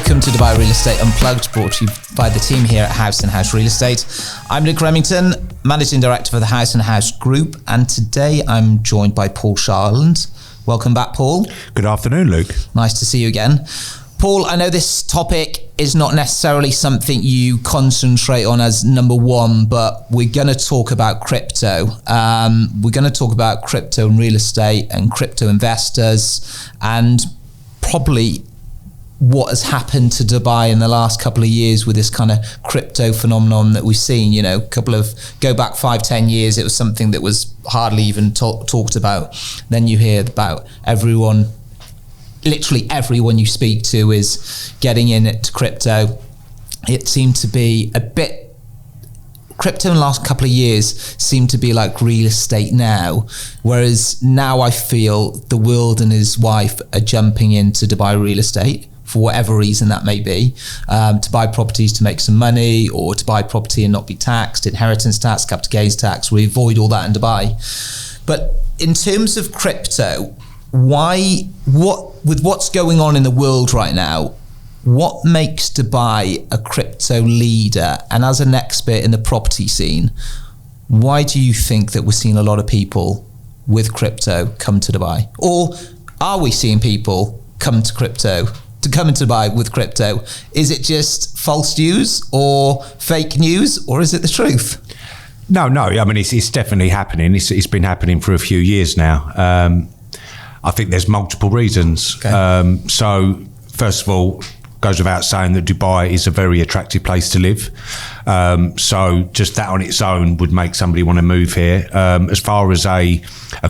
Welcome to Dubai Real Estate Unplugged, brought to you by the team here at House & House Real Estate. I'm Luke Remington, Managing Director for the House & House Group, and today I'm joined by Paul Sharland. Welcome back, Paul. Good afternoon, Luke. Nice to see you again. Paul, I know this topic is not necessarily something you concentrate on as number one, but we're going to talk about crypto. We're going to talk about crypto and real estate and crypto investors, and probably what has happened to Dubai in the last couple of years with this kind of crypto phenomenon that we've seen. You know, go back 5-10 years, it was something that was hardly even talked about. Then you hear about literally everyone you speak to is getting into crypto. It seemed to be crypto in the last couple of years seemed to be like real estate now, whereas now I feel the world and his wife are jumping into Dubai real estate for whatever reason that may be, to buy properties to make some money, or to buy property and not be taxed, inheritance tax, capital gains tax. We avoid all that in Dubai. But in terms of crypto, with what's going on in the world right now, what makes Dubai a crypto leader? And as an expert in the property scene, why do you think that we're seeing a lot of people with crypto come to Dubai? Or are we seeing people come into Dubai with crypto? Is it just false news or fake news, or is it the truth? No. I mean, it's definitely happening. It's been happening for a few years now. I think there's multiple reasons. Okay. So first of all, goes without saying that Dubai is a very attractive place to live. So just that on its own would make somebody want to move here. As far as a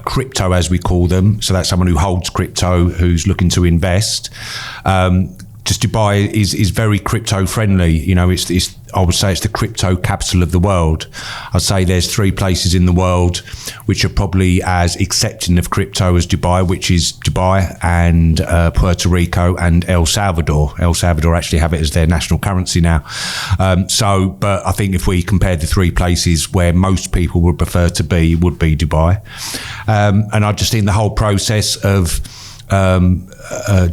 crypto, as we call them, so that's someone who holds crypto, who's looking to invest. Just Dubai is very crypto friendly. You know, I would say it's the crypto capital of the world. I'd say there's 3 places in the world which are probably as accepting of crypto as Dubai, which is Dubai and Puerto Rico and El Salvador. El Salvador actually have it as their national currency now. But I think if we compared the 3 places where most people would prefer to be, it would be Dubai. And I just think the whole process of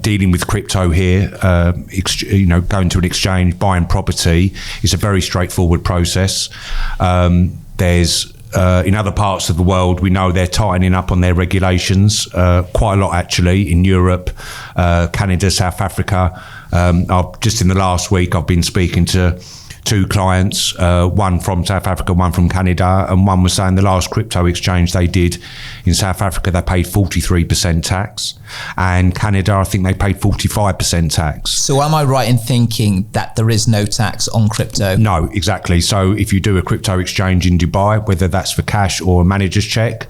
dealing with crypto here, going to an exchange, buying property, is a very straightforward process. There's in other parts of the world, we know they're tightening up on their regulations quite a lot, actually, in Europe, Canada, South Africa. Just in the last week, I've been speaking to 2 clients, one from South Africa, one from Canada, and one was saying the last crypto exchange they did in South Africa, they paid 43% tax, and Canada, I think they paid 45% tax. So am I right in thinking that there is no tax on crypto? No, exactly. So if you do a crypto exchange in Dubai, whether that's for cash or a manager's check,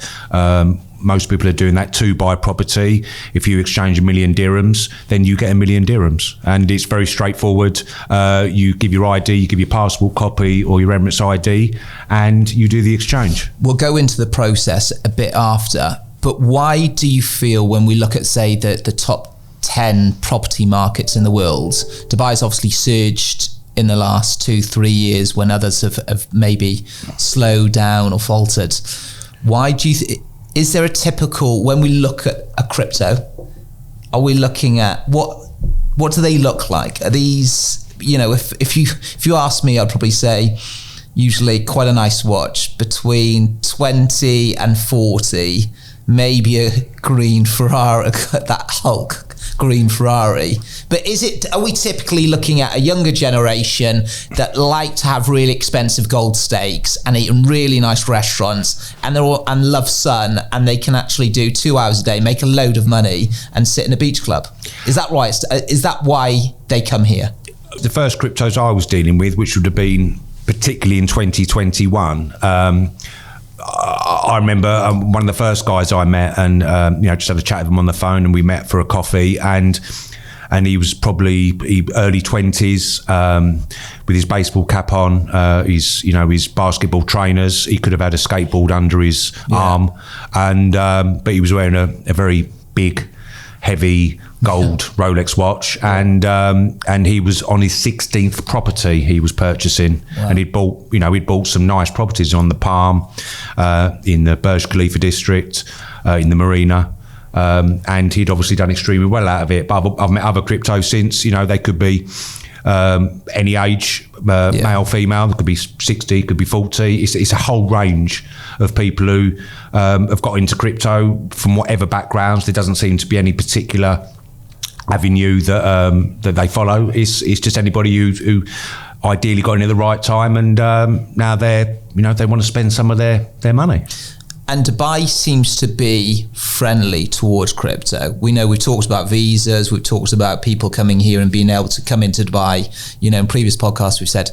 most people are doing that to buy property. If you exchange 1 million dirhams, then you get 1 million dirhams. And it's very straightforward. You give your ID, you give your passport copy or your Emirates ID, and you do the exchange. We'll go into the process a bit after, but why do you feel when we look at, say, the top 10 property markets in the world, Dubai's obviously surged in the last 2-3 years when others have maybe slowed down or faltered. Why do you is there a typical, when we look at a crypto, are we looking at what do they look like? Are these, if you ask me, I'd probably say usually quite a nice watch, between 20 and 40, maybe a green Ferrari, that Hulk green Ferrari. But are we typically looking at a younger generation that like to have really expensive gold steaks and eat in really nice restaurants and love sun, and they can actually do 2 hours a day, make a load of money and sit in a beach club? Is that right? Is that why they come here? The first cryptos I was dealing with, which would have been particularly in 2021, I remember one of the first guys I met, and just had a chat with him on the phone, and we met for a coffee, and he was probably early 20s, with his baseball cap on, his basketball trainers. He could have had a skateboard under his arm, and but he was wearing a very big, heavy gold Rolex watch, and he was on his 16th property he was purchasing. Wow. And he'd bought some nice properties on the Palm, in the Burj Khalifa district, in the Marina, and he'd obviously done extremely well out of it. But I've met other crypto since, they could be any age, male, female. It could be 60, it could be 40. It's a whole range of people who have got into crypto from whatever backgrounds. There doesn't seem to be any particular avenue that they follow. It's just anybody who ideally got in at the right time, and now they want to spend some of their money. And Dubai seems to be friendly towards crypto. We know we've talked about visas, we've talked about people coming here and being able to come into Dubai. In previous podcasts we've said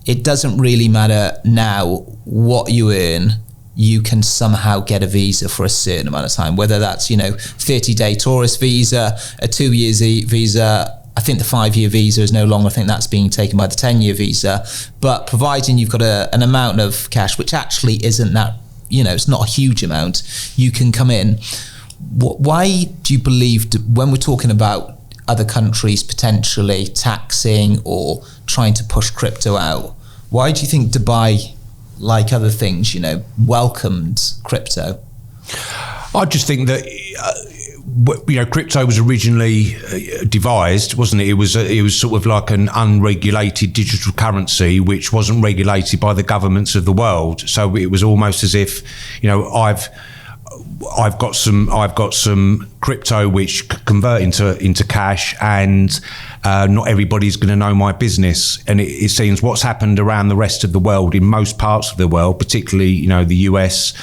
it doesn't really matter now what you earn. You can somehow get a visa for a certain amount of time, whether that's 30-day tourist visa, a 2-year visa. I think the 5-year visa is no longer, I think that's being taken by the 10-year visa. But providing you've got an amount of cash, which actually isn't that, it's not a huge amount, you can come in. Why do you believe, when we're talking about other countries potentially taxing or trying to push crypto out, why do you think Dubai, like other things, welcomed crypto? I just think that crypto was originally devised, wasn't it? It was sort of like an unregulated digital currency, which wasn't regulated by the governments of the world. So it was almost as if, I've got some crypto which convert into cash, and not everybody's going to know my business. And it seems what's happened around the rest of the world, in most parts of the world, particularly the US,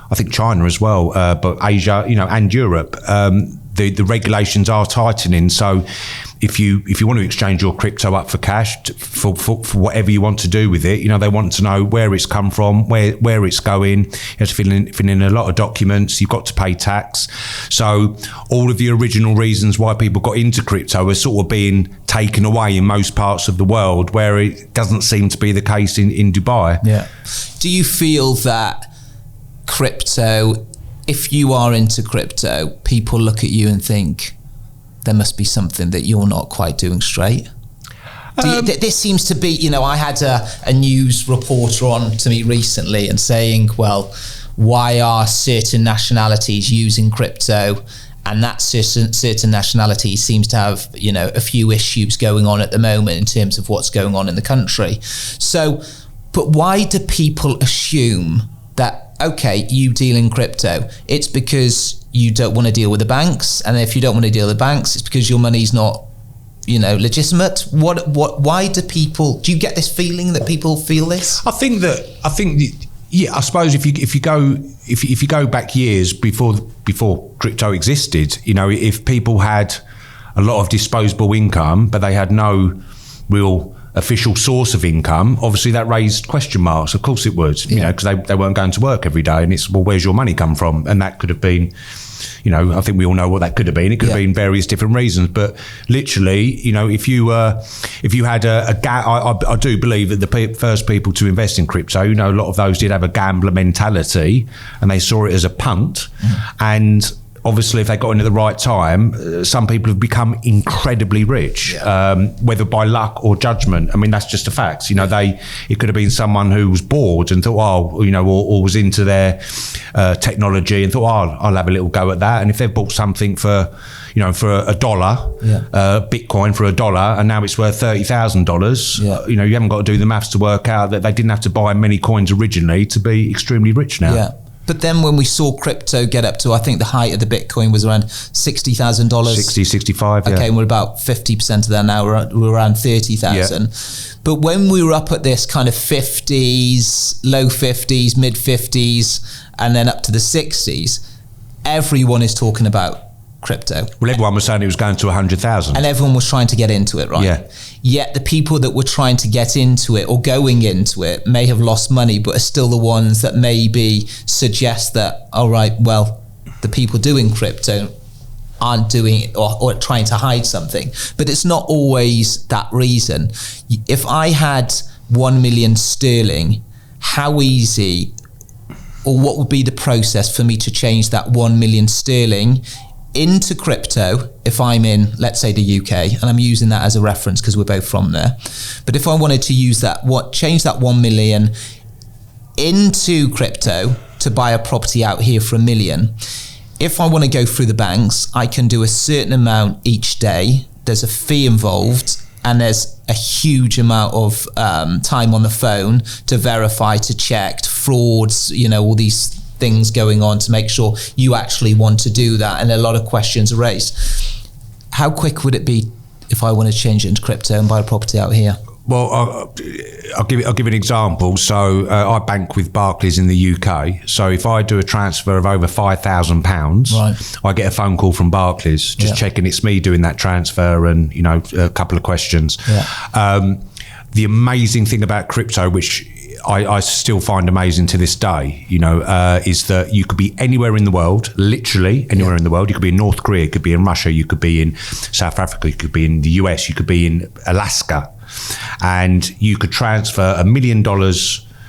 I think China as well, but Asia, and Europe, the regulations are tightening. So if you want to exchange your crypto up for cash for whatever you want to do with it, they want to know where it's come from, where it's going. You have to fill in a lot of documents. You've got to pay tax. So all of the original reasons why people got into crypto are sort of being taken away in most parts of the world, where it doesn't seem to be the case in Dubai. Yeah. Do you feel that crypto, if you are into crypto, people look at you and think there must be something that you're not quite doing straight? This seems to be, I had a news reporter on to me recently and saying, well, why are certain nationalities using crypto? And that certain nationality seems to have, a few issues going on at the moment in terms of what's going on in the country. So, but why do people assume that, okay, you deal in crypto, it's because you don't want to deal with the banks, and if you don't want to deal with the banks, it's because your money's not, legitimate? Why do you get this feeling that people feel this? I think I suppose if you go back years before crypto existed, if people had a lot of disposable income, but they had no real official source of income, obviously that raised question marks. Of course it would, because they weren't going to work every day, and it's, well, where's your money come from? And that could have been, I think we all know what that could have been. It could have been various different reasons, but literally, if you had I do believe that the first people to invest in crypto, a lot of those did have a gambler mentality, and they saw it as a punt. And obviously, if they got in at the right time, some people have become incredibly rich, whether by luck or judgment. I mean, that's just a fact. It could have been someone who was bored and thought, or was into their technology and thought, I'll have a little go at that. And if they've bought something for $1, Bitcoin for $1, and now it's worth $30,000, you haven't got to do the maths to work out that they didn't have to buy many coins originally to be extremely rich now. Yeah. But then when we saw crypto get up to, I think the height of the Bitcoin was around $60,000. 60, 65, Okay, and we're about 50% of that now. We're around 30,000. Yeah. But when we were up at this kind of 50s, low 50s, mid 50s, and then up to the 60s, everyone is talking about crypto. Well, everyone was saying it was going to 100,000. And everyone was trying to get into it, right? Yeah. Yet the people that were trying to get into it or going into it may have lost money, but are still the ones that maybe suggest that, all right, well, the people doing crypto aren't doing it or trying to hide something. But it's not always that reason. If I had 1 million sterling, how easy or what would be the process for me to change that 1 million sterling into crypto if I'm in, let's say, the UK, and I'm using that as a reference because we're both from there. But if I wanted to use that, change that 1 million into crypto to buy a property out here for $1 million, if I want to go through the banks, I can do a certain amount each day. There's a fee involved, and there's a huge amount of time on the phone to verify, to check frauds, all these things going on to make sure you actually want to do that. And a lot of questions are raised. How quick would it be if I want to change it into crypto and buy a property out here? Well, I'll give an example. So I bank with Barclays in the UK. So if I do a transfer of over £5,000, right, I get a phone call from Barclays just checking it's me doing that transfer, and a couple of questions. Yeah. The amazing thing about crypto, which I still find amazing to this day, is that you could be anywhere in the world, literally anywhere in the world. You could be in North Korea, you could be in Russia, you could be in South Africa, you could be in the US, you could be in Alaska. And you could transfer $1 million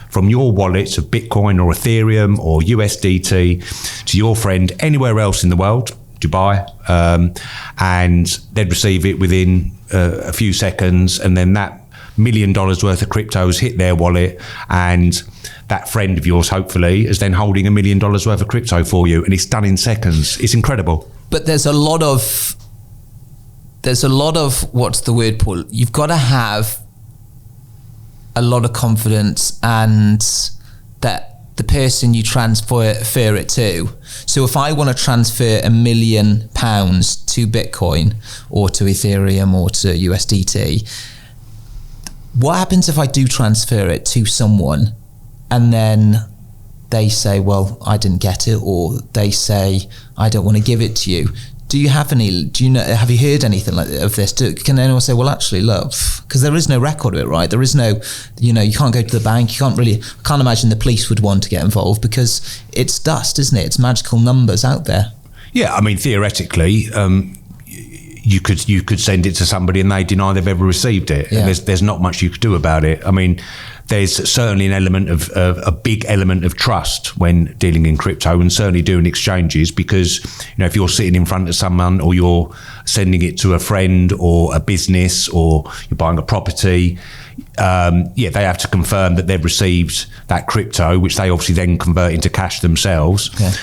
from your wallet of Bitcoin or Ethereum or USDT to your friend anywhere else in the world, Dubai, and they'd receive it within a few seconds, and then that $1 million worth of cryptos hit their wallet, and that friend of yours hopefully is then holding $1 million worth of crypto for you, and it's done in seconds. It's incredible. But there's a lot of what's the word, Paul? You've got to have a lot of confidence, and that the person you transfer it to. So if I want to transfer £1 million to Bitcoin or to Ethereum or to USDT, what happens if I do transfer it to someone and then they say, well, I didn't get it, or they say, I don't want to give it to you? Have you heard anything like of this? Can anyone say, well, actually, look, because there is no record of it, right? There is no, you can't go to the bank. I can't imagine the police would want to get involved, because it's dust, isn't it? It's magical numbers out there. Yeah, I mean, theoretically, you could send it to somebody and they deny they've ever received it. Yeah. And there's not much you could do about it. I mean, there's certainly an element of a big element of trust when dealing in crypto, and certainly doing exchanges, because if you're sitting in front of someone, or you're sending it to a friend or a business, or you're buying a property, they have to confirm that they've received that crypto, which they obviously then convert into cash themselves. Okay.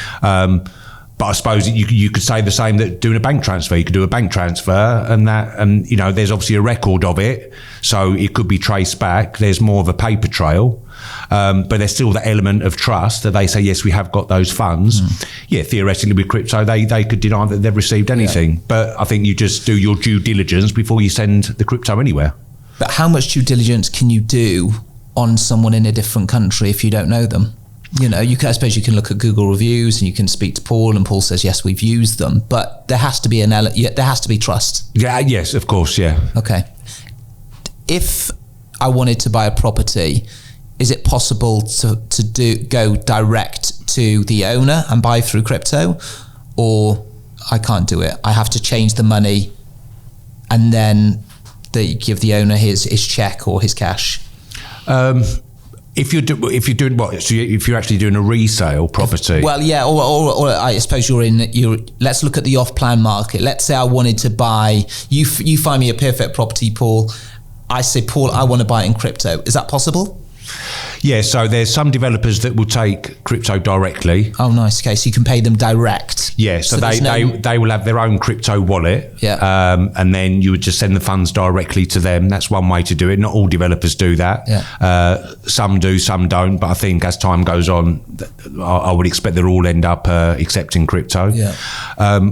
But I suppose you could say the same that doing a bank transfer. You could do a bank transfer, and there's obviously a record of it, so it could be traced back. There's more of a paper trail, but there's still the element of trust that they say, yes, we have got those funds. Yeah, theoretically with crypto, they could deny that they've received anything. Yeah. But I think you just do your due diligence before you send the crypto anywhere. But how much due diligence can you do on someone in a different country if you don't know them? I suppose you can look at Google reviews and you can speak to Paul, and Paul says, yes, we've used them, but there has to be there has to be trust. Yeah, yes, of course, yeah. Okay. If I wanted to buy a property, is it possible to go direct to the owner and buy through crypto, or I can't do it? I have to change the money and then they give the owner his check or his cash? If you're doing what? So if you're actually doing a resale property? Or I suppose let's look at the off-plan market. Let's say I wanted to buy, you find me a perfect property, Paul. I say, Paul, I want to buy it in crypto. Is that possible? Yeah, so there's some developers that will take crypto directly. Oh, nice. Okay, so you can pay them direct. Yeah, so they will have their own crypto wallet. Yeah. And then you would just send the funds directly to them. That's one way to do it. Not all developers do that. Yeah. Some do, some don't. But I think as time goes on, I would expect they'll all end up accepting crypto. Yeah.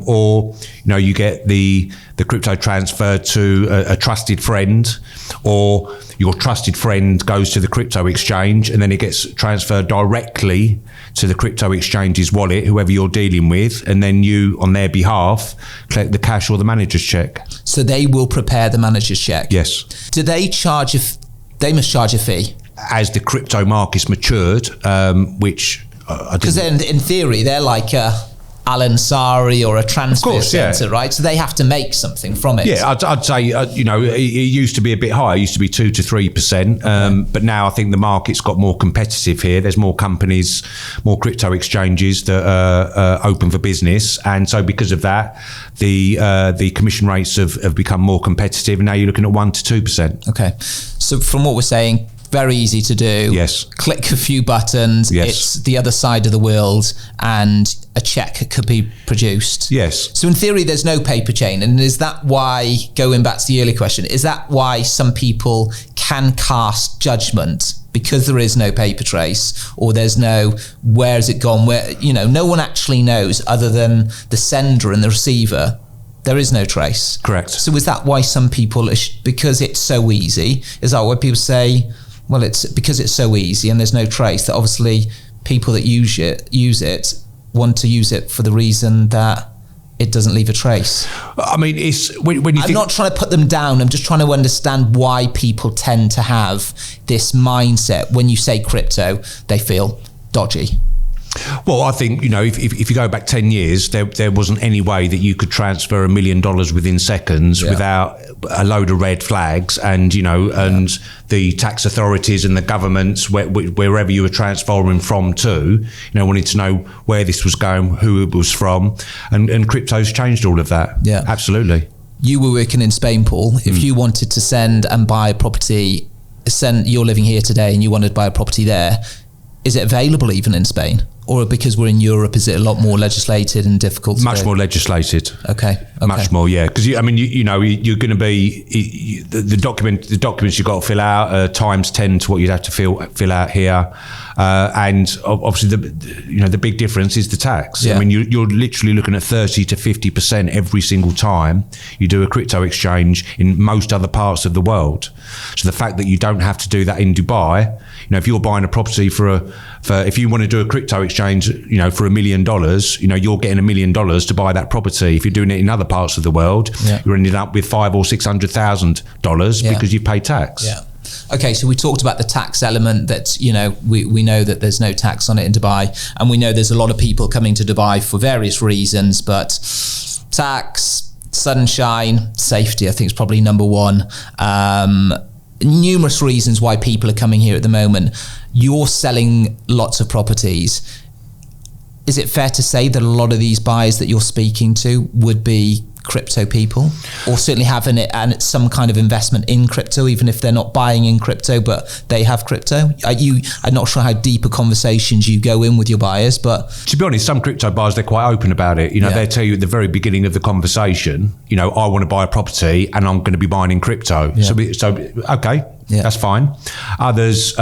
Or you get the crypto transferred to a trusted friend, or your trusted friend goes to the crypto exchange and then it gets transferred directly to the crypto exchange's wallet, whoever you're dealing with, and then you, on their behalf, collect the cash or the manager's check. So they will prepare the manager's check? Yes. Do they charge they must charge a fee? As the crypto market's matured, which... Because in theory, they're like Alan Sari or a transfer centre, right? So they have to make something from it. Yeah, I'd say, it used to be a bit higher. It used to be 2 to 3%. But now I think the market's got more competitive here. There's more companies, more crypto exchanges that are open for business. And so because of that, the commission rates have become more competitive. And now you're looking at 1 to 2%. Okay. So from what we're saying, very easy to do. Yes. Click a few buttons. Yes. It's the other side of the world, and a check could be produced. Yes. So in theory, there's no paper chain. And is that why, going back to the earlier question, is that why some people can cast judgment because there is no paper trace, or there's no, where has it gone? Where, no one actually knows other than the sender and the receiver. There is no trace. Correct. So is that why some people, because it's so easy, is that why people say, well, it's because it's so easy and there's no trace, that obviously people that use it want to use it for the reason that it doesn't leave a trace? I mean, it's when you I'm not trying to put them down. I'm just trying to understand why people tend to have this mindset. When you say crypto, they feel dodgy. Well, I think, if you go back 10 years, there wasn't any way that you could transfer $1 million within seconds without a load of red flags and, and the tax authorities and the governments, wherever you were transferring from to, wanted to know where this was going, who it was from, and crypto's changed all of that. Yeah, absolutely. You were working in Spain, Paul. If you wanted to send and buy a property, you're living here today and you wanted to buy a property there, is it available even in Spain? Or because we're in Europe, is it a lot more legislated and difficult to Much more legislated. Okay. Much more, yeah. Because you're going to be the documents you've got to fill out times 10 to what you'd have to fill out here, and obviously the big difference is the tax. Yeah. I mean, you're literally looking at 30 to 50% every single time you do a crypto exchange in most other parts of the world. So the fact that you don't have to do that in Dubai, if you're buying a property if you want to do a crypto exchange, for $1 million, you're getting $1 million to buy that property. If you're doing it in other parts of the world, you're ending up with $500,000 or $600,000 because you pay tax. Yeah. Okay, so we talked about the tax element that, we know that there's no tax on it in Dubai, and we know there's a lot of people coming to Dubai for various reasons, but tax, sunshine, safety, I think is probably number one. Numerous reasons why people are coming here at the moment. You're selling lots of properties. Is it fair to say that a lot of these buyers that you're speaking to would be crypto people, or certainly having it and it's some kind of investment in crypto, even if they're not buying in crypto, but they have crypto? I'm not sure how deep a conversations you go in with your buyers, but to be honest, some crypto buyers, they're quite open about it. They tell you at the very beginning of the conversation, I want to buy a property and I'm going to be buying in crypto. Okay, that's fine. Others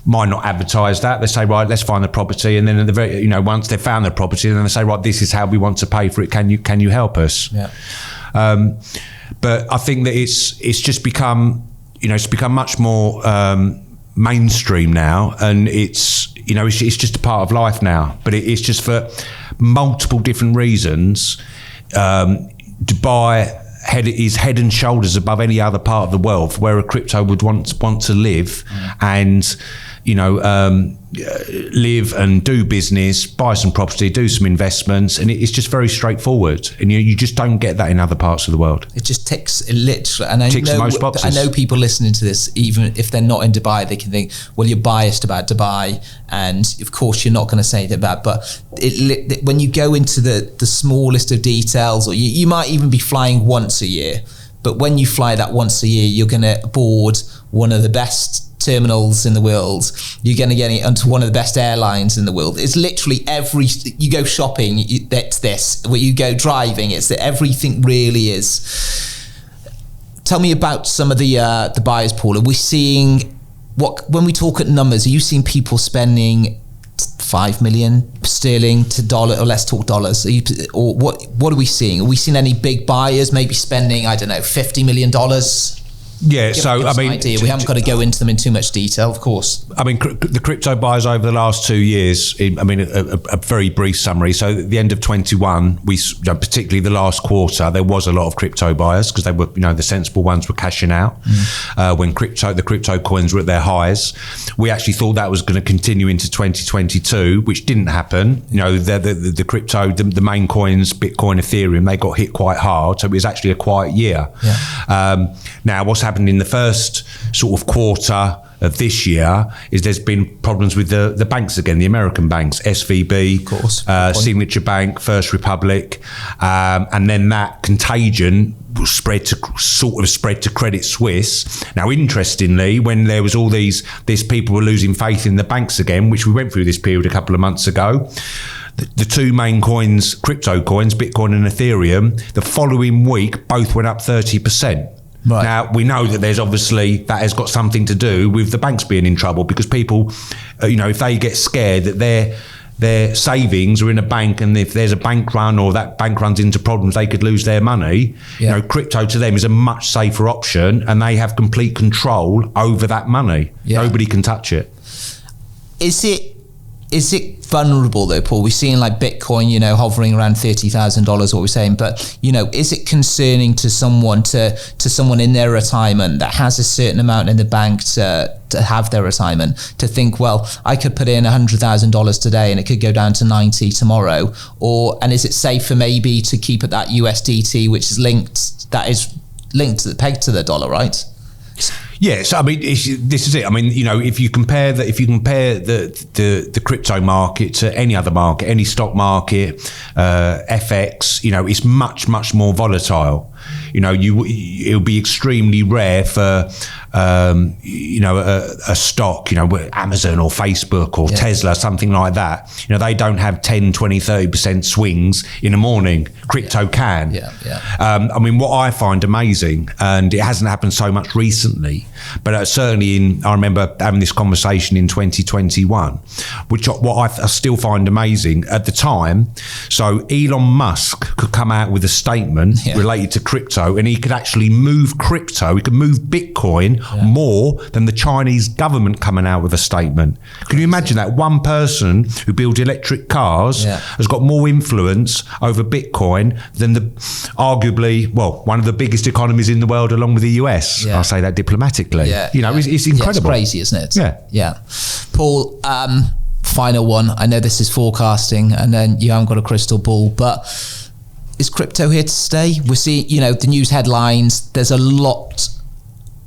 might not advertise that. They say, right, let's find the property, and then at the very, once they've found the property, then they say, right, this is how we want to pay for it. Can you help us? Yeah. But I think that it's just become, it's become much more mainstream now, and it's just a part of life now. But it's just for multiple different reasons. Dubai is head and shoulders above any other part of the world where a crypto would want to live and live and do business, buy some property, do some investments, and it's just very straightforward. And you just don't get that in other parts of the world. It just ticks literally, and ticks most boxes. I know people listening to this, even if they're not in Dubai, they can think, well, you're biased about Dubai, and of course you're not going to say that. But when you go into the smallest of details, or you might even be flying once a year, but when you fly that once a year, you're going to board one of the best terminals in the world. You're going to get it onto one of the best airlines in the world. It's literally you go shopping, that's this. Where you go driving, it's that everything really is. Tell me about some of the buyers, Paul. Are we seeing when we talk at numbers? Are you seeing people spending 5 million sterling to dollar, or let's talk dollars? Or what are we seeing? Are we seeing any big buyers maybe spending, I don't know, $50 million? Yeah, Give us an idea. We haven't got to go into them in too much detail, of course. I mean, the crypto buyers over the last 2 years, a very brief summary. So at the end of 21, particularly the last quarter, there was a lot of crypto buyers because they were, the sensible ones were cashing out when the crypto coins were at their highs. We actually thought that was going to continue into 2022, which didn't happen. The crypto, the main coins, Bitcoin, Ethereum, they got hit quite hard. So it was actually a quiet year. Yeah. Now, what's happened in the first sort of quarter of this year is there's been problems with the banks again, the American banks, SVB, of course, Signature Bank, First Republic, and then that contagion spread to Credit Suisse. Now, interestingly, when there was all these people were losing faith in the banks again, which we went through this period a couple of months ago, the two main coins, crypto coins, Bitcoin and Ethereum, the following week both went up 30%. Right. Now, we know that there's obviously, that has got something to do with the banks being in trouble, because people, if they get scared that their savings are in a bank, and if there's a bank run or that bank runs into problems, they could lose their money. Yeah. Crypto to them is a much safer option, and they have complete control over that money. Yeah. Nobody can touch it. Is it vulnerable though, Paul? We're seeing like Bitcoin, hovering around $30,000, what we're saying, but is it concerning to someone in their retirement that has a certain amount in the bank to have their retirement, to think, well, I could put in $100,000 today and it could go down to 90 tomorrow, and is it safer maybe to keep at that USDT, which is linked pegged to the dollar, right? Yes, I mean this is it. I mean, if you compare the crypto market to any other market, any stock market, FX, it's much more volatile. It'll be extremely rare for a stock, Amazon or Facebook or Tesla, something like that. They don't have 10, 20, 30% swings in a morning. Crypto can. I mean, what I find amazing, and it hasn't happened so much recently, but certainly I remember having this conversation in 2021, what I still find amazing at the time. So Elon Musk could come out with a statement related to crypto, and he could actually move crypto, he could move Bitcoin more than the Chinese government coming out with a statement. Can you imagine that? One person who builds electric cars has got more influence over Bitcoin than arguably one of the biggest economies in the world, along with the US. I'll say that diplomatically. It's incredible. It's crazy, isn't it? Yeah. Paul, final one. I know this is forecasting and then you haven't got a crystal ball, but is crypto here to stay? We're seeing, the news headlines, there's a lot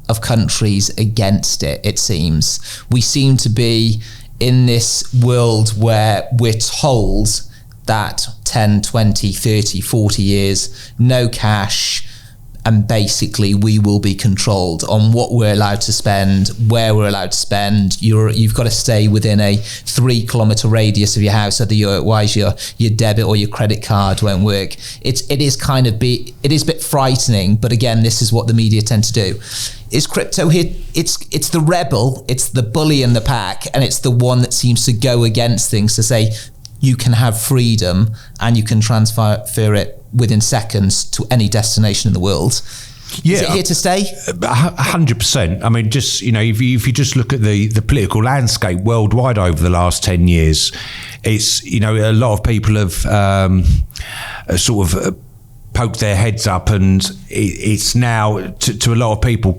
of countries against it, it seems. We seem to be in this world where we're told that 10, 20, 30, 40 years, no cash, and basically we will be controlled on what we're allowed to spend, where we're allowed to spend. You've got to stay within a 3-kilometer radius of your house, otherwise your debit or your credit card won't work. It is a bit frightening, but again, this is what the media tend to do. Is crypto here? It's the rebel, it's the bully in the pack, and it's the one that seems to go against things, to say you can have freedom and you can transfer it within seconds to any destination in the world. Is it here to stay? 100%. I mean, just if you just look at the political landscape worldwide over the last 10 years, it's a lot of people have sort of poked their heads up, and it's now to a lot of people,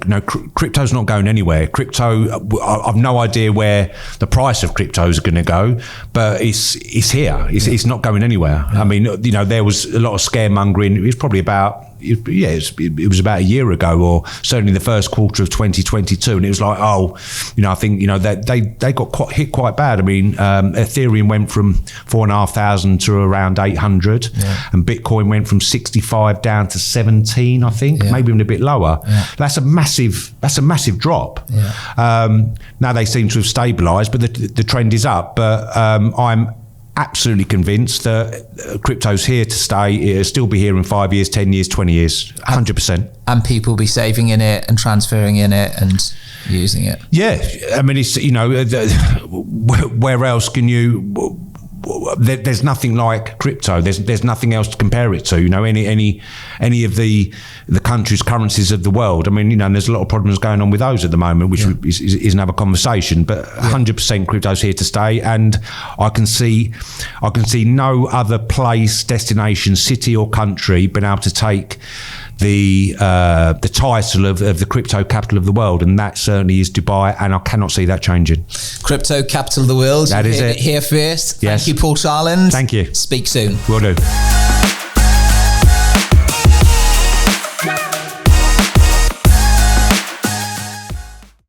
crypto's not going anywhere. Crypto, I've no idea where the price of crypto is going to go, but it's here. It's not going anywhere. I mean, there was a lot of scaremongering. It was probably about it was about a year ago, or certainly the first quarter of 2022, and it was like, I think they got hit quite bad. I mean, Ethereum went from 4,500 to around 800, and Bitcoin went from 65 down to 17, I think, maybe even a bit lower. That's a massive drop. Now they seem to have stabilised, but the trend is up. But I'm absolutely convinced that crypto's here to stay. It'll still be here in 5 years, 10 years, 20 years, 100%. And people will be saving in it and transferring in it and using it. Yeah. I mean, it's, where else can you... There's nothing like crypto. There's nothing else to compare it to. Any of the countries' currencies of the world. I mean, and there's a lot of problems going on with those at the moment, which is another conversation. But 100% crypto's here to stay, and I can see no other place, destination, city or country being able to take the title of the crypto capital of the world, and that certainly is Dubai, and I cannot see that changing. Crypto capital of the world. That is it. Here first. Yes. Thank you, Paul Charland. Thank you. Speak soon. Will do.